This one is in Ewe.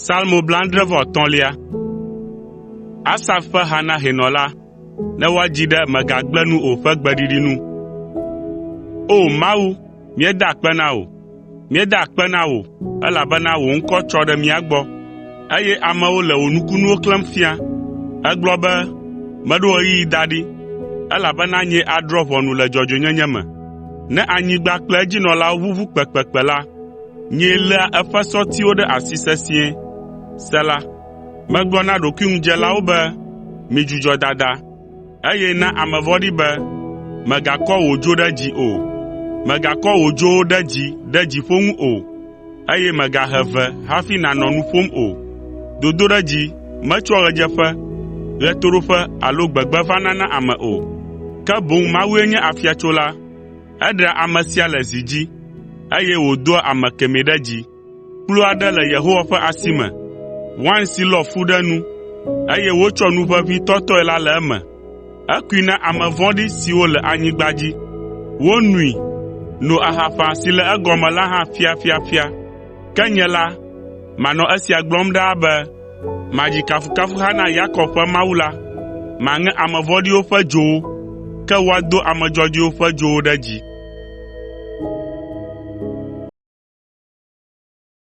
Salmo 75. Asaf ƒe ha na hɛnɔ la, ne woadzi ɖe megagblẽ nu o ƒe gbeɖiɖi nu. O Mawu, míeda akpe na wò, míeda akpe na wò, elabena wò ŋkɔ tsɔ ɖe mía gbɔ, eye amewo le wò nukunuwo klẽm fia. Egblɔ be, meɖo ɣeyiɣi da ɖi, elabena nyee adrɔ̃ ʋɔnu le dzɔdzɔenyenye me. Ne anyigba kple edzinɔlawo ʋuʋu kpekpekpe la, nyee léa eƒe sɔtiwo ɖe asi sesĩe. Sela. Megblɔ na ɖokuiŋudzelawo be, midzudzɔ dada, eye na ame vɔ̃ɖi be, mègakɔ wò dzo ɖe dzi o. Mègakɔ wò dzowo ɖe dzi ɖe dziƒo ŋu o, eye mègahe ve hafi nànɔ nu ƒom o. Dodoɖedzi metsoa ɣedzeƒe, ɣetoɖoƒe alo gbegbe vana na ame o, ke boŋ Mawue nye afiatsola. Eɖea ame sia le zi dzi, eye wòdoa ame kemɛ ɖe dzi. Kplu aɖe le Yehowa ƒe asi me, wain si lɔ fu ɖe nu, eye wotsɔ nu ʋeʋĩ tɔtɔe la le eme. Ekui na ame vɔ̃ɖi siwo le anyigba dzi. Wonui, no ahaƒã si le egɔme la hã fiafiafia. Ke nye la, manɔ esia gblɔm ɖaa be, madzi kafukafuha na Yakob ƒe Mawu la. Maŋe ame vɔ̃ɖiwo ƒe dzowo, ke woado ame dzɔdzɔewo ƒe dzowo ɖe dzi.